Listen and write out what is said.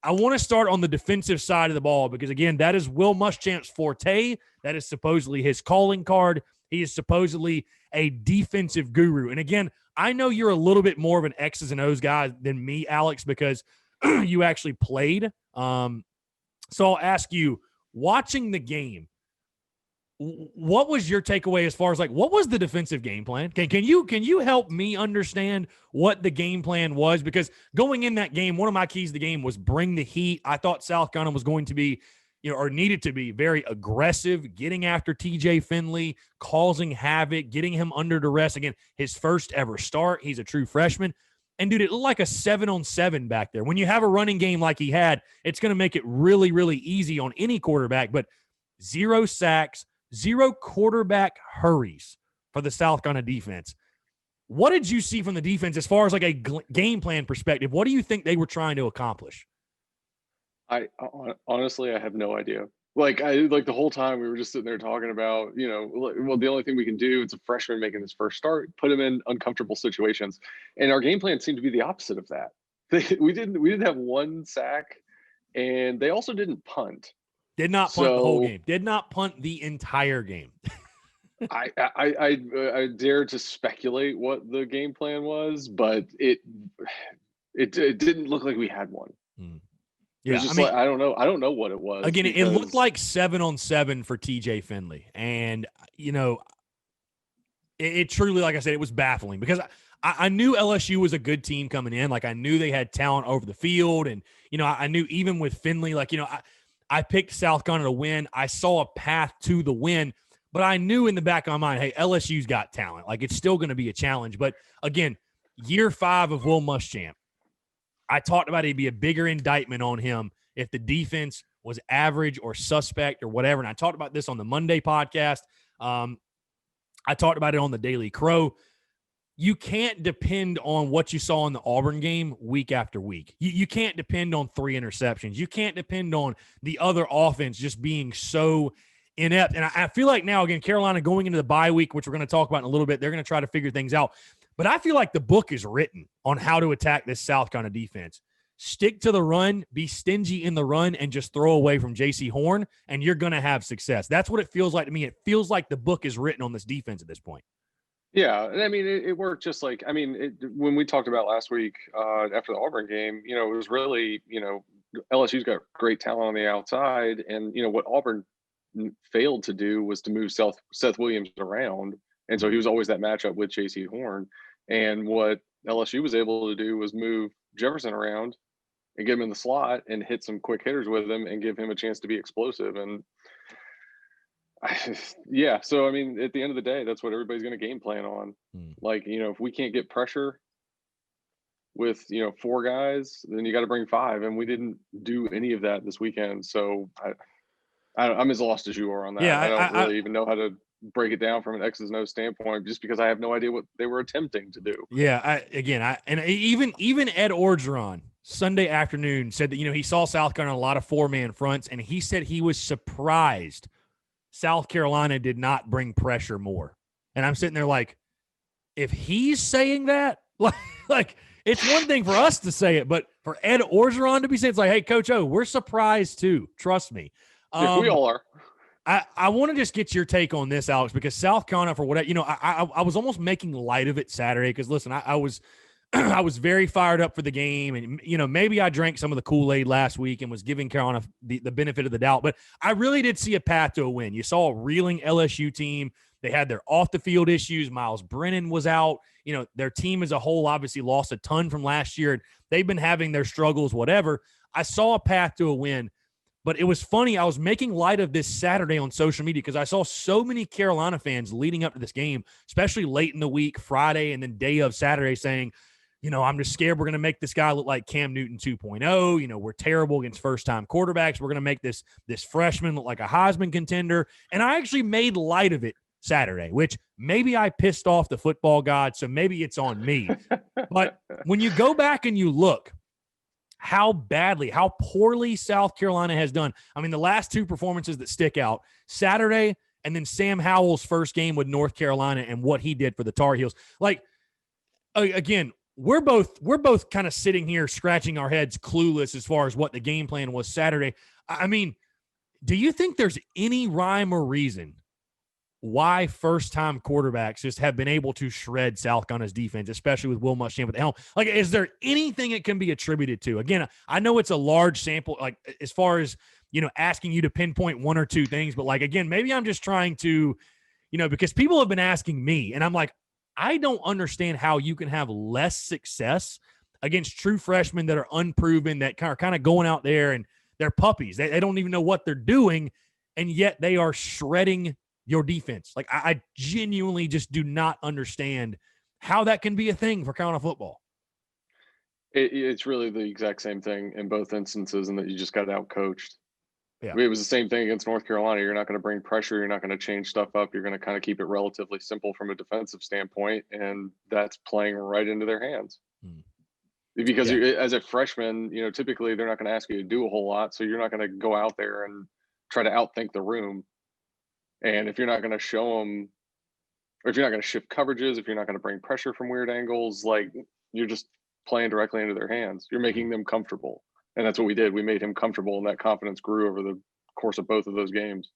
I want to start on the defensive side of the ball because, again, that is Will Muschamp's forte. That is supposedly his calling card. He is supposedly a defensive guru. And, again, I know you're a little bit more of an X's and O's guy than me, Alex, because you actually played. So I'll ask you, watching the game, what was your takeaway as far as, like, what was the defensive game plan? Can you help me understand what the game plan was? Because going in that game, one of my keys to the game was bring the heat. I thought South Carolina was going to be, or needed to be very aggressive, getting after TJ Finley, causing havoc, getting him under duress. Again, his first ever start. He's a true freshman. And, dude, it looked like a 7-on-7 back there. When you have a running game like he had, it's going to make it really, really easy on any quarterback. But 0 sacks, 0 quarterback hurries for the South Carolina defense. What did you see from the defense as far as like a game plan perspective? What do you think they were trying to accomplish? Honestly, I have no idea. The whole time we were just sitting there talking about, well, the only thing we can do, it's a freshman making his first start, put him in uncomfortable situations. And our game plan seemed to be the opposite of that. We didn't have 1 sack, and they also didn't punt. Did not punt the whole game. Did not punt the entire game. I dare to speculate what the game plan was, but it didn't look like we had one. Yeah, I don't know. I don't know what it was. Again, it looked like 7-on-7 for TJ Finley, and it truly, like I said, it was baffling because I knew LSU was a good team coming in. Like, I knew they had talent over the field, and I knew even with Finley, I picked South Carolina to win. I saw a path to the win, but I knew in the back of my mind, hey, LSU's got talent. Like, it's still going to be a challenge. But again, year 5 of Will Muschamp, I talked about it'd be a bigger indictment on him if the defense was average or suspect or whatever. And I talked about this on the Monday podcast. I talked about it on the Daily Crow. You can't depend on what you saw in the Auburn game week after week. You can't depend on 3 interceptions. You can't depend on the other offense just being so inept. And I feel like now, again, Carolina going into the bye week, which we're going to talk about in a little bit, they're going to try to figure things out. But I feel like the book is written on how to attack this South Carolina defense. Stick to the run, be stingy in the run, and just throw away from J.C. Horn, and you're going to have success. That's what it feels like to me. It feels like the book is written on this defense at this point. Yeah, and I mean, it worked just like, when we talked about last week after the Auburn game, it was really, LSU's got great talent on the outside, and, what Auburn failed to do was to move Seth Williams around, and so he was always that matchup with J.C. Horn, and what LSU was able to do was move Jefferson around and get him in the slot and hit some quick hitters with him and give him a chance to be explosive. And yeah, so at the end of the day, that's what everybody's going to game plan on. If we can't get pressure with 4 guys, then you got to bring 5, and we didn't do any of that this weekend. So I'm as lost as you are on that. Yeah, I don't really even know how to break it down from an X's and O's standpoint, just because I have no idea what they were attempting to do. Yeah, even Ed Orgeron Sunday afternoon said that he saw South Carolina a lot of 4-man fronts, and he said he was surprised South Carolina did not bring pressure more. And I'm sitting there like, if he's saying that, like it's one thing for us to say it, but for Ed Orgeron to be saying, it's like, hey, Coach O, we're surprised too. Trust me. We all are. I want to just get your take on this, Alex, because South Carolina, for whatever, I was almost making light of it Saturday because, listen, I was I was very fired up for the game, and maybe I drank some of the Kool-Aid last week and was giving Carolina the benefit of the doubt, but I really did see a path to a win. You saw a reeling LSU team. They had their off-the-field issues. Miles Brennan was out. Their team as a whole obviously lost a ton from last year, and they've been having their struggles, whatever. I saw a path to a win. But it was funny. I was making light of this Saturday on social media because I saw so many Carolina fans leading up to this game, especially late in the week, Friday, and then day of Saturday, saying, I'm just scared we're going to make this guy look like Cam Newton 2.0. We're terrible against first-time quarterbacks. We're going to make this freshman look like a Heisman contender. And I actually made light of it Saturday, which maybe I pissed off the football god, so maybe it's on me. But when you go back and you look, how poorly South Carolina has done. The last 2 performances that stick out, Saturday and then Sam Howell's first game with North Carolina and what he did for the Tar Heels. Again, we're both kind of sitting here scratching our heads clueless as far as what the game plan was Saturday. I mean, do you think there's any rhyme or reason why first-time quarterbacks just have been able to shred South Carolina's defense, especially with Will Muschamp at the helm? Like, is there anything it can be attributed to? Again, I know it's a large sample, like as far as, asking you to pinpoint one or two things, but like, again, maybe I'm just trying to, because people have been asking me, and I'm like, I don't understand how you can have less success against true freshmen that are unproven, that are kind of going out there and they're puppies. They don't even know what they're doing, and yet they are shredding your defense. Like, I genuinely just do not understand how that can be a thing for Carolina football. It's really the exact same thing in both instances, and that you just got out-coached. Yeah. I mean, it was the same thing against North Carolina. You're not going to bring pressure. You're not going to change stuff up. You're going to kind of keep it relatively simple from a defensive standpoint, and that's playing right into their hands. Because as a freshman, typically they're not going to ask you to do a whole lot, so you're not going to go out there and try to outthink the room. And if you're not going to show them, or if you're not going to shift coverages, if you're not going to bring pressure from weird angles, like, you're just playing directly into their hands. You're making them comfortable. And that's what we did. We made him comfortable, and that confidence grew over the course of both of those games.